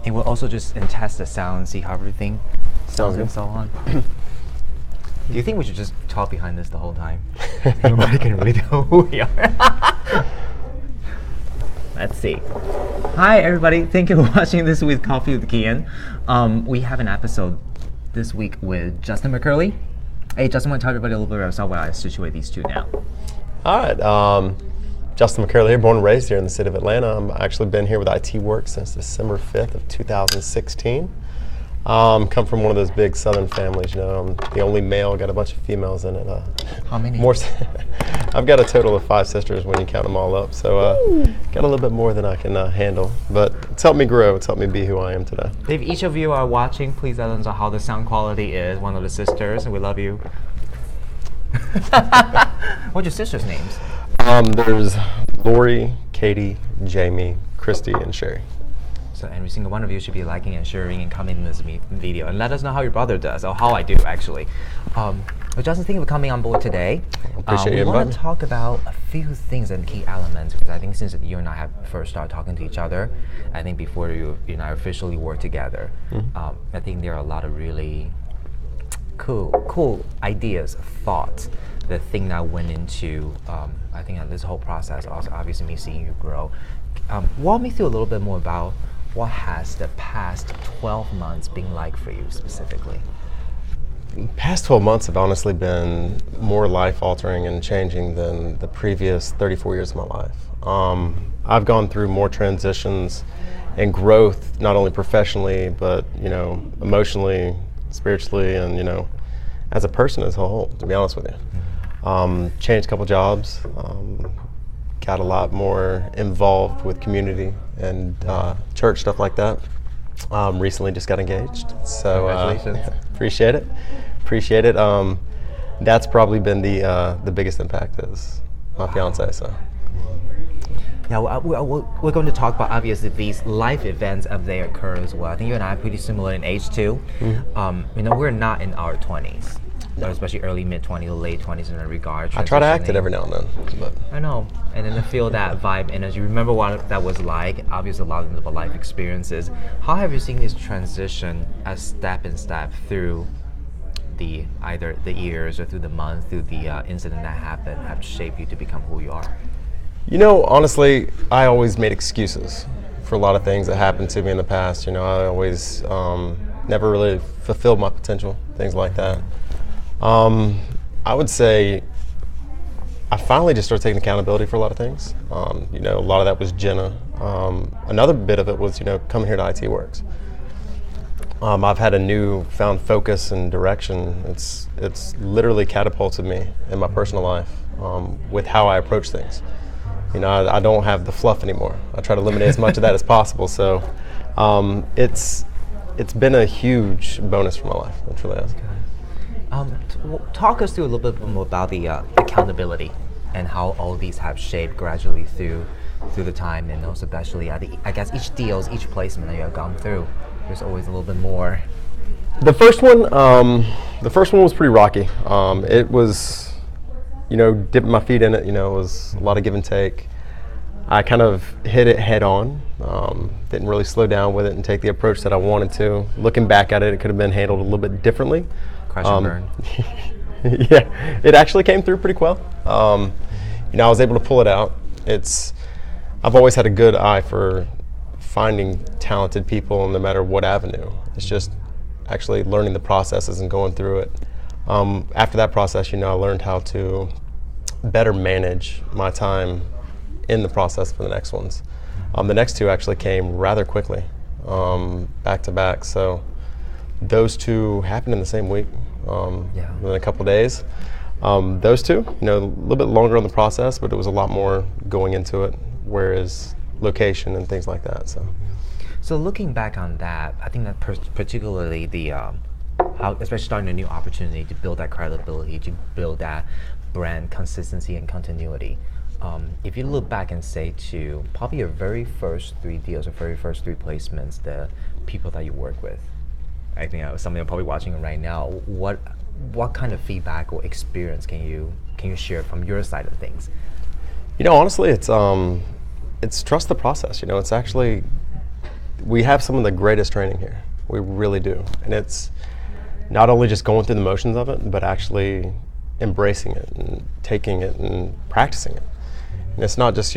And we'll also just test the sound, see how everything sounds and so on. Do you think we should just talk behind this the whole time? Nobody can really know who we are. Let's see. Hi, everybody. Thank you for watching This Week's Coffee with Kyan. We have an episode this week with Justin McCurley. Hey, Justin, want to tell everybody a little bit about yourself while I situate these two now? All right. Justin McCurley here, born and raised here in the city of Atlanta. I've actually been here with IT Work since December 5th of 2016. Come from one of those big Southern families, you know. I'm the only male, got a bunch of females in it. How many? I've got a total of 5 sisters when you count them all up, so got a little bit more than I can handle. But it's helped me grow, it's helped me be who I am today. If each of you are watching, please let us know how the sound quality is, one of the sisters, and we love you. What's your sisters' names? There's Lori, Katie, Jamie, Christy, and Sherry. So every single one of you should be liking and sharing and commenting this video, and let us know how your brother does, or how I do actually. Well, Justin, thank you for coming on board today. Appreciate you. We want to talk about a few things and key elements, because I think since you and I have first started talking to each other, I think before you and I officially work together, I think there are a lot of really cool ideas, thoughts, the thing that went into, I think this whole process, also obviously me seeing you grow. Walk me through a little bit more about what has the past 12 months been like for you specifically? The past 12 months have honestly been more life-altering and changing than the previous 34 years of my life. I've gone through more transitions and growth, not only professionally, but emotionally, spiritually, and as a person as a whole, to be honest with you. Changed a couple jobs, got a lot more involved with community and church, stuff like that. Recently just got engaged, so congratulations. Appreciate it. That's probably been the biggest impact is my fiance. So yeah, we're going to talk about obviously these life events as they occur as well. I think you and I are pretty similar in age too. We're not in our 20s. No. Especially early, mid-20s, late 20s in that regard. I try to act it every now and then. But. I know, and then to feel that vibe energy. Remember what that was like? Obviously, a lot of life experiences. How have you seen this transition as step through either the years or through the months, through the incident that happened, have shaped you to become who you are? Honestly, I always made excuses for a lot of things that happened to me in the past. I always never really fulfilled my potential, things like that. I would say I finally just started taking accountability for a lot of things. A lot of that was Jenna. Another bit of it was, coming here to IT Works. I've had a newfound focus and direction. It's literally catapulted me in my personal life with how I approach things. I don't have the fluff anymore. I try to eliminate as much of that as possible. So it's been a huge bonus for my life. It really has. Talk us through a little bit more about the accountability and how all these have shaped gradually through the time, and also especially I guess each placement that you have gone through, there's always a little bit more. The first one was pretty rocky. It was, dipping my feet in it. It was a lot of give and take. I kind of hit it head on. Didn't really slow down with it and take the approach that I wanted to. Looking back at it, it could have been handled a little bit differently. Crash and burn. Yeah, it actually came through pretty well. I was able to pull it out. I've always had a good eye for finding talented people no matter what avenue. It's just actually learning the processes and going through it. After that process, I learned how to better manage my time in the process for the next ones. The next two actually came rather quickly, back to back. So those two happened in the same week, within a couple of days. Those two, a little bit longer on the process, but it was a lot more going into it, whereas location and things like that. So looking back on that, I think that particularly how, especially starting a new opportunity to build that credibility, to build that brand consistency and continuity. If you look back and say to probably your very first 3 deals or very first 3 placements, the people that you work with, I think something I'm probably watching right now. What kind of feedback or experience can you share from your side of things? Honestly, it's trust the process. It's actually we have some of the greatest training here. We really do. And it's not only just going through the motions of it, but actually embracing it and taking it and practicing it. And it's not just,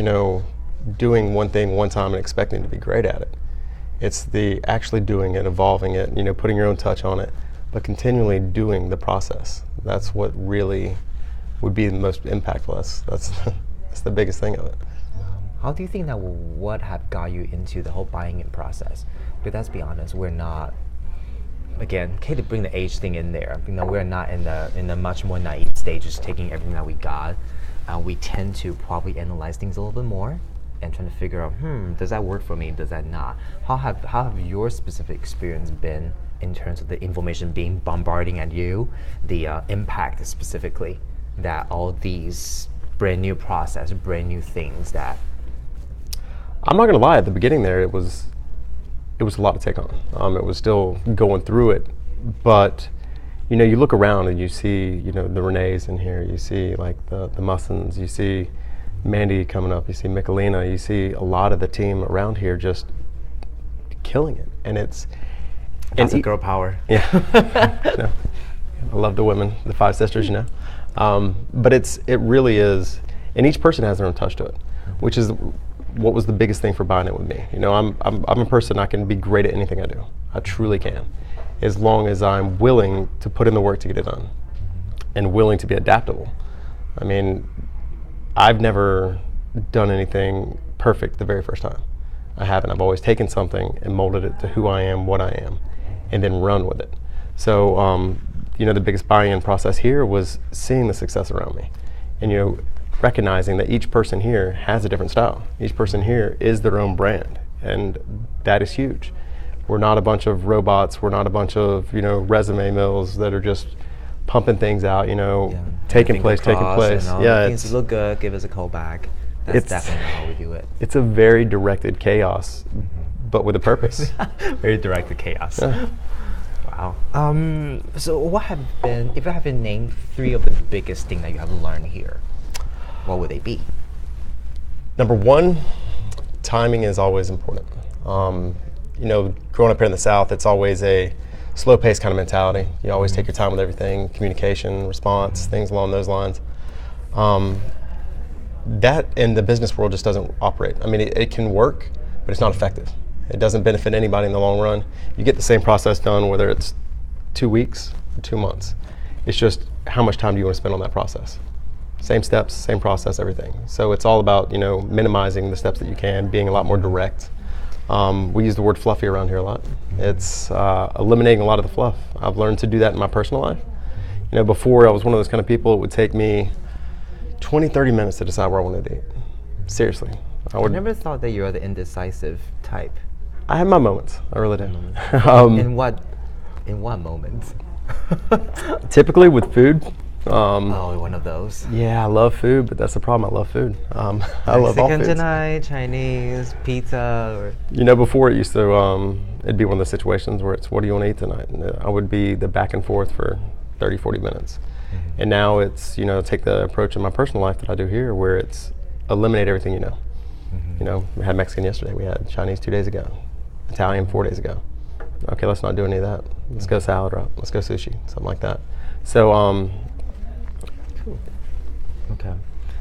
doing one thing one time and expecting to be great at it. It's the actually doing it, evolving it, putting your own touch on it, but continually doing the process. That's what really would be the most impactful. That's the biggest thing of it. How do you think that what have got you into the whole buying in process? Because let's be honest, we're not, again, okay to bring the age thing in there. We're not in the much more naive stage, just taking everything that we got. We tend to probably analyze things a little bit more and trying to figure out, does that work for me? Does that not? How have your specific experience been in terms of the information being bombarding at you, the impact specifically that all these brand new process, brand new things that. I'm not gonna lie, at the beginning there, it was a lot to take on. It was still going through it, but you look around and you see, the Renees in here, you see like the Mussons, you see Mandy coming up, you see Michelina, you see a lot of the team around here just killing it, and That's a girl power. Yeah, I love the women, the 5 sisters, but it really is, and each person has their own touch to it, which is what was the biggest thing for buying it with me. I'm a person, I can be great at anything I do. I truly can, as long as I'm willing to put in the work to get it done, and willing to be adaptable. I mean, I've never done anything perfect the very first time. I haven't. I've always taken something and molded it to who I am, what I am, and then run with it. So, the biggest buy-in process here was seeing the success around me, and recognizing that each person here has a different style. Each person here is their own brand, and that is huge. We're not a bunch of robots. We're not a bunch of resume mills that are just pumping things out. Taking place. Yeah, things look good. Give us a call back. That's definitely how we do it. It's a very directed chaos, but with a purpose. Very directed chaos. Yeah. Wow. So what have been, if you have to name 3 of the biggest things that you have learned here, what would they be? Number 1, timing is always important. Growing up here in the South, it's always a slow-paced kind of mentality. You always take your time with everything, communication, response, things along those lines. That in the business world just doesn't operate. I mean, it can work, but it's not effective. It doesn't benefit anybody in the long run. You get the same process done whether it's 2 weeks or 2 months. It's just how much time do you want to spend on that process? Same steps, same process, everything. So it's all about minimizing the steps that you can, being a lot more direct. We use the word fluffy around here a lot. It's eliminating a lot of the fluff. I've learned to do that in my personal life. Before I was one of those kind of people, it would take me 20, 30 minutes to decide where I wanted to eat. Seriously. I never thought that you are the indecisive type. I have my moments. I really do. In what moments? Typically with food. One of those. Yeah, I love food, but that's the problem. I love food. I love all foods. Mexican tonight, Chinese, pizza, before it used to, it'd be one of those situations where it's, what do you want to eat tonight? And I would be the back and forth for 30, 40 minutes. And now it's, take the approach in my personal life that I do here where it's eliminate everything you know. We had Mexican yesterday. We had Chinese 2 days ago. Italian 4 days ago. Okay, let's not do any of that. Let's go salad route. Let's go sushi, something like that. So, cool. Okay.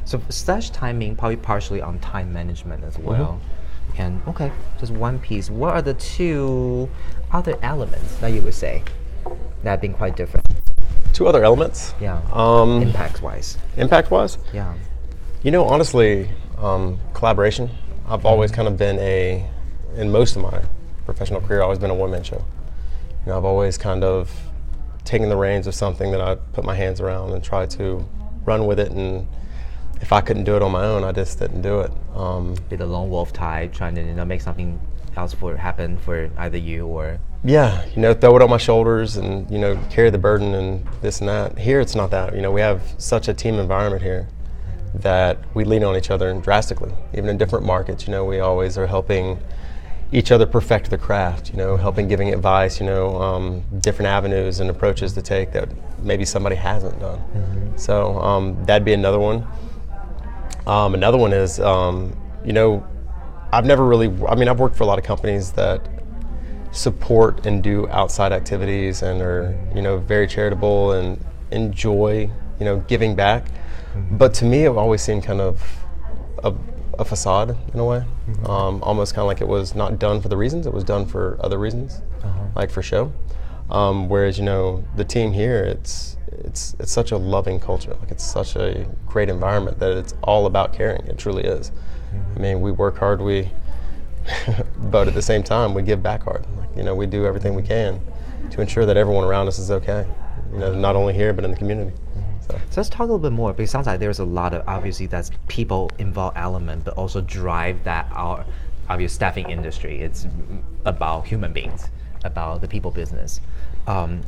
So slash timing, probably partially on time management as well. And okay, just one piece. What are the 2 other elements that you would say that have been quite different? 2 other elements? Yeah. Impact-wise. Impact-wise? Yeah. Honestly, collaboration. I've always kind of been in most of my professional career, I've always been a one-man show. I've always kind of taken the reins of something that I put my hands around and tried to run with it, and if I couldn't do it on my own, I just didn't do it. Be the lone wolf type, trying to make something else happen for either you or... Yeah, throw it on my shoulders and, carry the burden and this and that. Here, it's not that. We have such a team environment here that we lean on each other drastically. Even in different markets, we always are helping each other perfect the craft, helping, giving advice, different avenues and approaches to take that maybe somebody hasn't done. So that'd be another one. Another one is, I've never really, I mean, I've worked for a lot of companies that support and do outside activities and are, you know, very charitable and enjoy, you know, giving back. But to me, it always seemed kind of a facade in a way, almost kind of like it was not done for the reasons, it was done for other reasons, like for show. Whereas, you know, the team here, it's such a loving culture. Like, it's such a great environment that it's all about caring. It truly is. I mean, we work hard, but at the same time, we give back hard. Like, you know, we do everything we can to ensure that everyone around us is okay. You know, not only here, but in the community. So let's talk a little bit more, because it sounds like there's a lot of, obviously, that's people involved element, but also drive that our obvious staffing industry. It's about human beings, about the people business.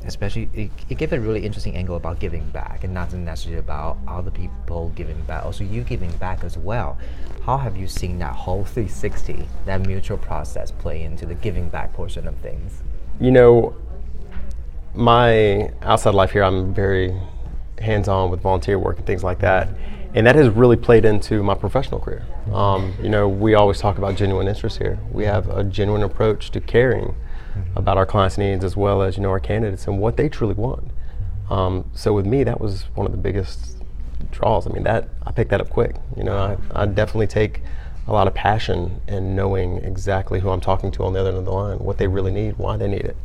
Especially, it gave a really interesting angle about giving back, and not necessarily about other people giving back, also you giving back as well. How have you seen that whole 360, that mutual process play into the giving back portion of things? You know, my outside life here, I'm very hands-on with volunteer work and things like that, and that has really played into my professional career. You know, we always talk about genuine interest here. We have a genuine approach to caring about our clients' needs, as well as, you know, our candidates and what they truly want. So with me, that was one of the biggest draws. I mean, that I picked that up quick. You know, I definitely take a lot of passion in knowing exactly who I'm talking to on the other end of the line, what they really need, why they need it,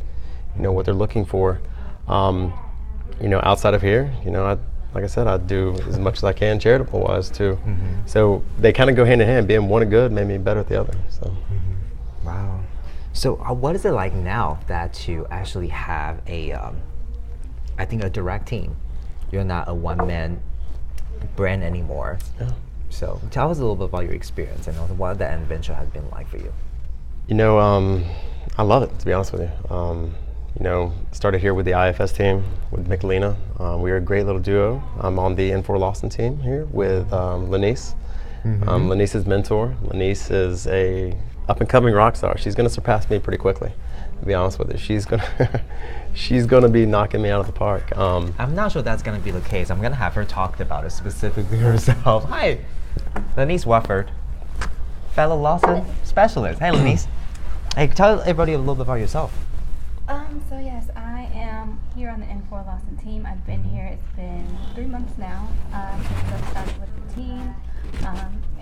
you know, what they're looking for. You know, outside of here, you know, like I said, I do as much as I can charitable-wise too. So they kind of go hand in hand. Being one good made me better at the other. So. Wow. So what is it like now that you actually have a, I think, a direct team? You're not a one-man brand anymore. Yeah. So tell us a little bit about your experience and what that adventure has been like for you. You know, I love it, to be honest with you. You know, started here with the IFS team with McCurley. We're a great little duo. I'm on the INFOR Lawson team here with Lanice. Lanice's mentor. Lanice is a up-and-coming rock star. She's going to surpass me pretty quickly, to be honest with you. She's gonna be knocking me out of the park. I'm not sure that's going to be the case. I'm going to have her talk about it specifically herself. Hi, Lanice Wofford, fellow Lawson specialist. Hey, Lanice. Hey, tell everybody a little bit about yourself. So yes, I am here on the INFOR Lawson team. I've been here, it's been 3 months now since I started with the team.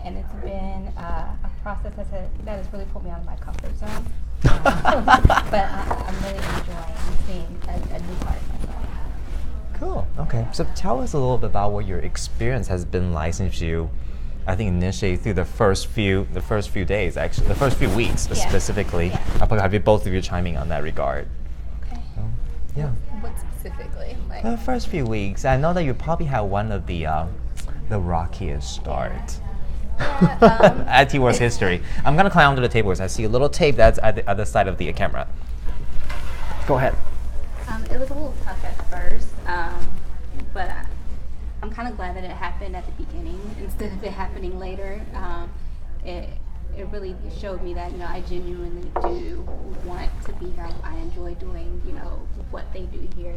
And it's been a process that has really put me out of my comfort zone. But I'm really enjoying seeing a new part of myself. Cool. Okay. So tell us a little bit about what your experience has been like since you, I think, initially through the first few days, actually, the first few weeks specifically. Yeah. I'll probably have you both of you chiming on that regard. Okay. Yeah. What specifically? Like, The first few weeks, I know that you probably had one of the rockiest start. Yeah, IT Wars history. I'm gonna climb under the table because I see a little tape that's at the other side of the camera. Go ahead. it was a little tough at first, but I'm kind of glad that it happened at the beginning instead of it happening later. It really showed me that, you know, I genuinely do want to be here. I enjoy doing, you know, what they do here.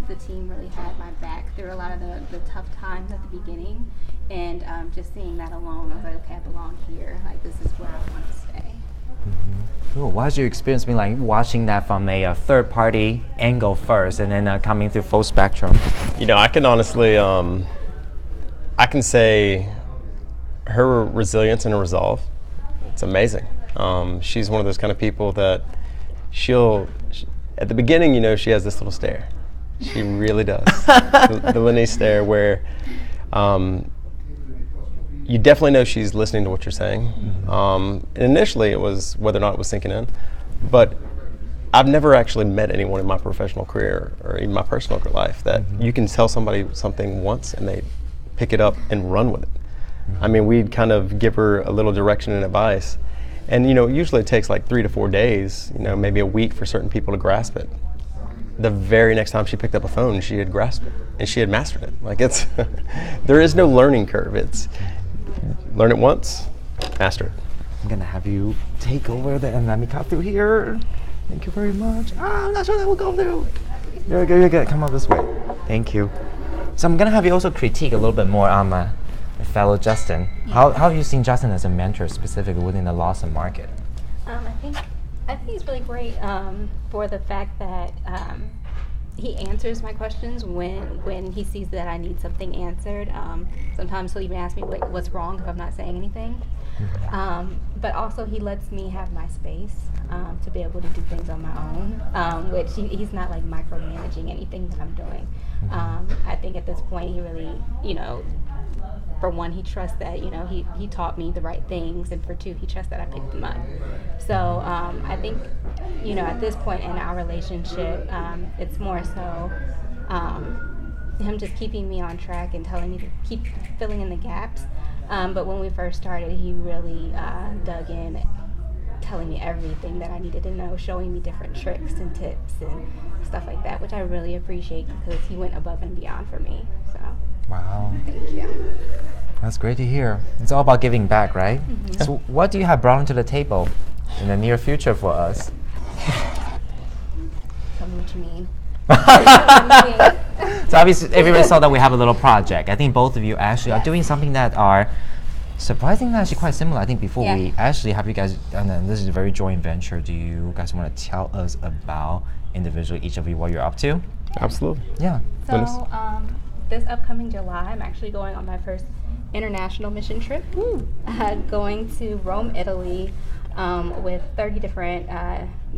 The team really had my back through a lot of the tough times at the beginning, and just seeing that alone, I was like, okay, I belong here. Like, this is where I want to stay. Cool. What's your experience been like watching that from a third-party angle first, and then coming through full spectrum? You know, I can honestly, I can say her resilience and her resolve, it's amazing. She's one of those kind of people that at the beginning, you know, she has this little stare. She really does. the Lenny stare where you definitely know she's listening to what you're saying. And initially it was whether or not it was sinking in. But I've never actually met anyone in my professional career or even my personal life that you can tell somebody something once and they pick it up and run with it. I mean, we'd kind of give her a little direction and advice. And, you know, usually it takes like 3 to 4 days, you know, maybe a week for certain people to grasp it. The very next time she picked up a phone, she had grasped it and she had mastered it. Like, it's, there is no learning curve. It's learn it once, master it. I'm gonna have you take over and let me cut through here. Thank you very much. I'm not sure that will go through. You're good. Come up this way. Thank you. So I'm gonna have you also critique a little bit more on fellow Justin. How have you seen Justin as a mentor specifically within the Lawson market? I think he's really great for the fact that he answers my questions when he sees that I need something answered. Sometimes he'll even ask me what's wrong if I'm not saying anything. But also he lets me have my space to be able to do things on my own, which he's not like micromanaging anything that I'm doing. I think at this point he really, for one, he trusts that, he taught me the right things, and for two, he trusts that I picked them up. So I think, at this point in our relationship, it's more so him just keeping me on track and telling me to keep filling in the gaps. But when we first started, he really dug in, telling me everything that I needed to know, showing me different tricks and tips and stuff like that, which I really appreciate because he went above and beyond for me. So, wow. Thank you. That's great to hear. It's all about giving back, right? So what do you have brought onto the table in the near future for us? Tell me what you mean. So obviously everybody saw that we have a little project. I think both of you actually are doing something that are surprisingly actually quite similar. I think before we actually have you guys, and then this is a very joint venture, do you guys want to tell us about individually, each of you, what you're up to? Absolutely. Yeah. So this upcoming July, I'm actually going on my first international mission trip, going to Rome, Italy, with 30 different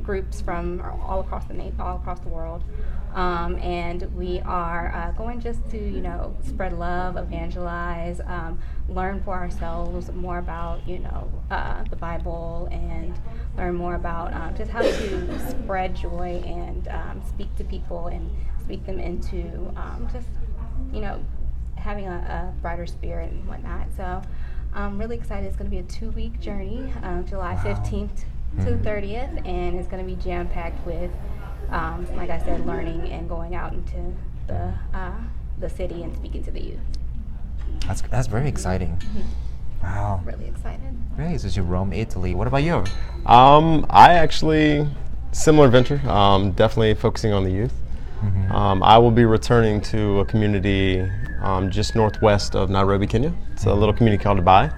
groups from all across the world. And we are going just to, spread love, evangelize, learn for ourselves more about, the Bible, and learn more about just how to spread joy and speak to people and speak them into just, having a brighter spirit and whatnot. So I'm really excited. It's going to be a 2-week journey, July 15th to the 30th, and it's going to be jam-packed with, like I said, learning and going out into the city and speaking to the youth. That's very exciting. Wow. Really excited. Great. So you Rome, Italy. What about you? I actually, similar venture, definitely focusing on the youth. I will be returning to a community just northwest of Nairobi, Kenya. It's a little community called Dubai.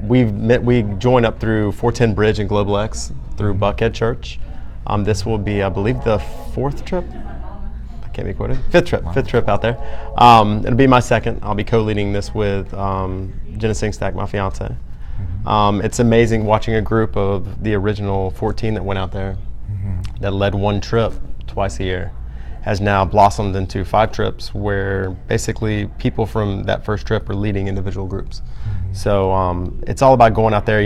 We joined up through 410 Bridge and Global X through Buckhead Church. This will be, I believe, the 4th trip. I can't be quoted. 5th trip out there. It'll be my 2nd. I'll be co-leading this with Jenna Singstack, my fiance. It's amazing watching a group of the original 14 that went out there that led one trip twice a year has now blossomed into 5 trips where basically people from that first trip are leading individual groups. So it's all about going out there,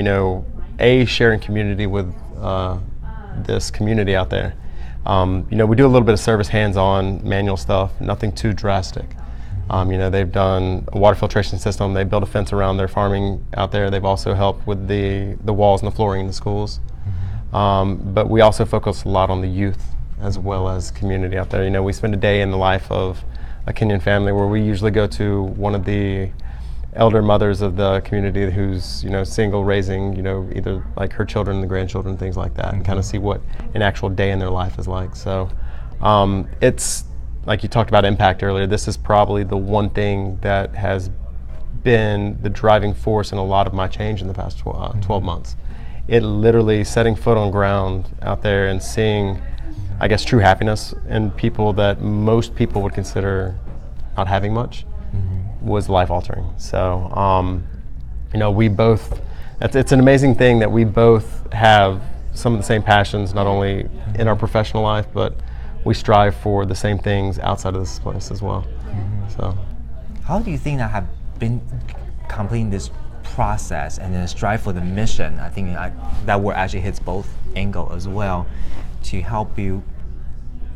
sharing community with this community out there. We do a little bit of service, hands-on, manual stuff, nothing too drastic. They've done a water filtration system. They built a fence around their farming out there. They've also helped with the walls and the flooring in the schools. But we also focus a lot on the youth as well as community out there. We spend a day in the life of a Kenyan family where we usually go to one of the elder mothers of the community who's single, raising either like her children, the grandchildren, things like that, and kind of see what an actual day in their life is like. So it's like you talked about impact earlier. This is probably the one thing that has been the driving force in a lot of my change in the past 12 months. It literally setting foot on ground out there and seeing, I guess, true happiness in people that most people would consider not having much was life altering. So, we both, it's an amazing thing that we both have some of the same passions, not only in our professional life, but we strive for the same things outside of this place as well. So, how do you think that have been completing this process and then strive for the mission? I think that word actually hits both angles as well, to help you,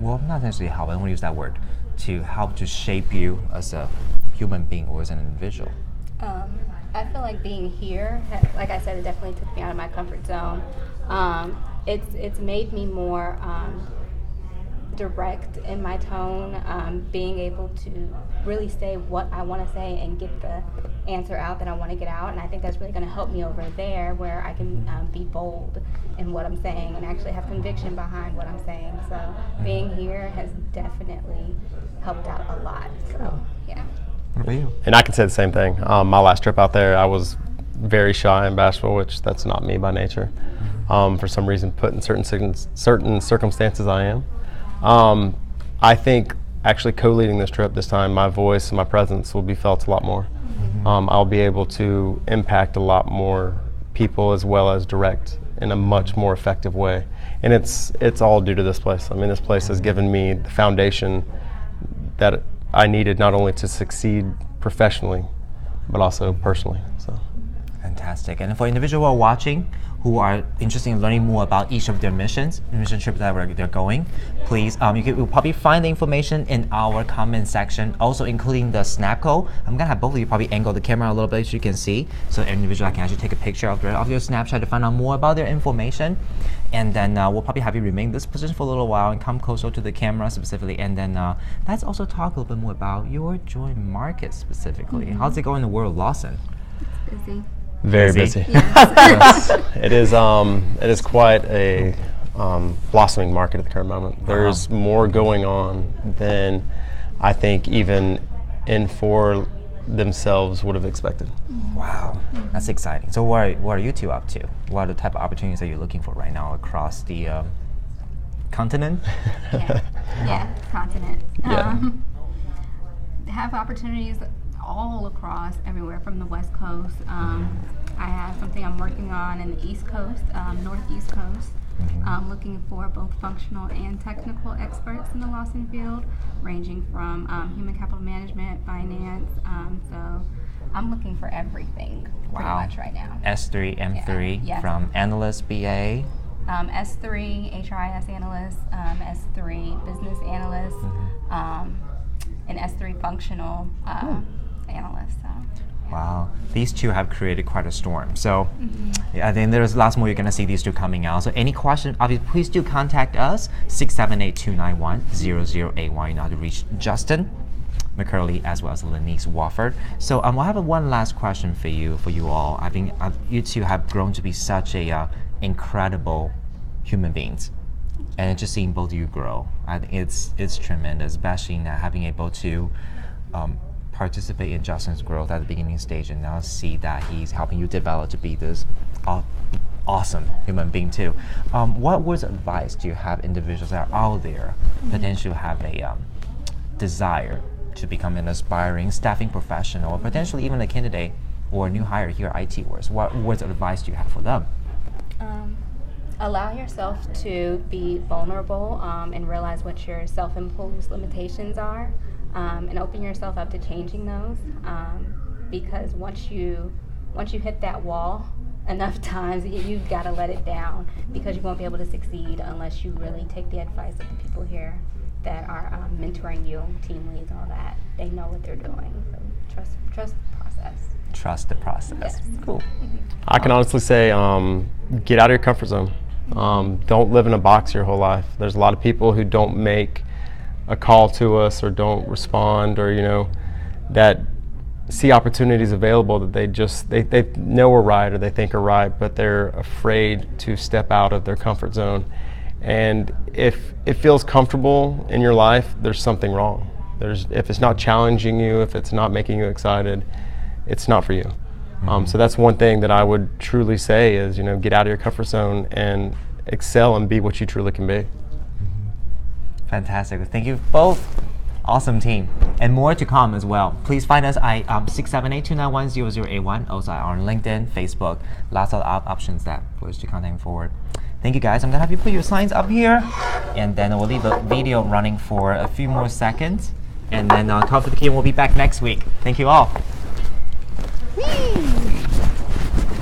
well, not necessarily help, I don't want to use that word, to help to shape you as a human being or as an individual? I feel like being here, like I said, it definitely took me out of my comfort zone. It's made me more direct in my tone, being able to really say what I want to say and get the answer out that I want to get out. And I think that's really going to help me over there, where I can be bold in what I'm saying and actually have conviction behind what I'm saying. So being here has definitely helped out a lot. So yeah. What about you? And I can say the same thing. My last trip out there, I was very shy and bashful, which that's not me by nature. For some reason, put in certain circumstances, I am. I think actually co-leading this trip this time, my voice and my presence will be felt a lot more. I'll be able to impact a lot more people as well as direct in a much more effective way. And it's all due to this place. I mean, this place has given me the foundation that I needed not only to succeed professionally, but also personally. So. Fantastic. And for individuals who are watching, who are interested in learning more about each of their mission trips that they're going, please, you'll probably find the information in our comment section, also including the snap code. I'm gonna have both of you probably angle the camera a little bit so you can see, so individual can actually take a picture of your snapshot to find out more about their information. And then we'll probably have you remain in this position for a little while and come closer to the camera specifically. And then let's also talk a little bit more about your joint market specifically. How's it going in the world of Lawson? It's busy. Very busy. Yes. It is quite a blossoming market at the current moment. There's more going on than I think even INFOR themselves would have expected. Wow, that's exciting. So what are you two up to? What are the type of opportunities that you're looking for right now across the continent? Yeah, continent. Yeah. Have opportunities all across everywhere from the West Coast. I have something I'm working on in the East Coast, Northeast Coast. Looking for both functional and technical experts in the Lawson field, ranging from human capital management, finance. So I'm looking for everything pretty much right now. S3, M3, from analyst, BA. S3, HRIS analyst, S3 business analyst, and S3 functional analyst. So. Wow, these two have created quite a storm. So I think there's lots more you're going to see these two coming out. So any questions, obviously, please do contact us, 678-291-0081. You know how to reach Justin McCurley as well as Lenice Wofford. So I have one last question for you all. I think you two have grown to be such a incredible human beings. And just seeing both of you grow, I think it's tremendous, especially now having able to participate in Justin's growth at the beginning stage and now see that he's helping you develop to be this awesome human being too. What words of advice do you have individuals that are out there potentially have a desire to become an aspiring staffing professional or potentially even a candidate or a new hire here at IT Wars? What words of advice do you have for them? Allow yourself to be vulnerable and realize what your self-imposed limitations are. And open yourself up to changing those, because once you hit that wall enough times, you've got to let it down, because you won't be able to succeed unless you really take the advice of the people here that are mentoring you, team leads, all that. They know what they're doing. So trust the process. Trust the process. Yes. Cool. I can honestly say, get out of your comfort zone. Don't live in a box your whole life. There's a lot of people who don't make a call to us or don't respond, or that see opportunities available that they know are right or they think are right, but they're afraid to step out of their comfort zone. And if it feels comfortable in your life, there's something wrong. If it's not challenging you, if it's not making you excited, it's not for you. So that's one thing that I would truly say is, get out of your comfort zone and excel and be what you truly can be. Fantastic. Thank you both. Awesome team. And more to come as well. Please find us at 678-291-0081. Also on LinkedIn, Facebook. Lots of options that for us to contact forward. Thank you guys. I'm going to have you put your signs up here. And then we'll leave the video running for a few more seconds. And then Coffee with Kyan will be back next week. Thank you all.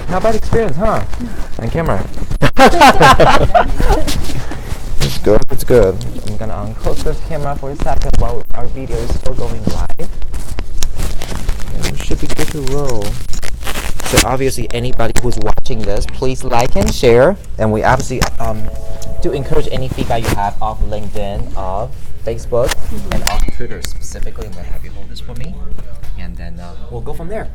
Not bad experience, huh? On camera. It's good, it's good. I'm gonna unclose this camera for a second while our video is still going live. And we should be good to roll. So obviously anybody who's watching this, please like and share. And we obviously do encourage any feedback you have off LinkedIn, off Facebook, and off Twitter specifically. I'm gonna have you hold this for me. And then we'll go from there.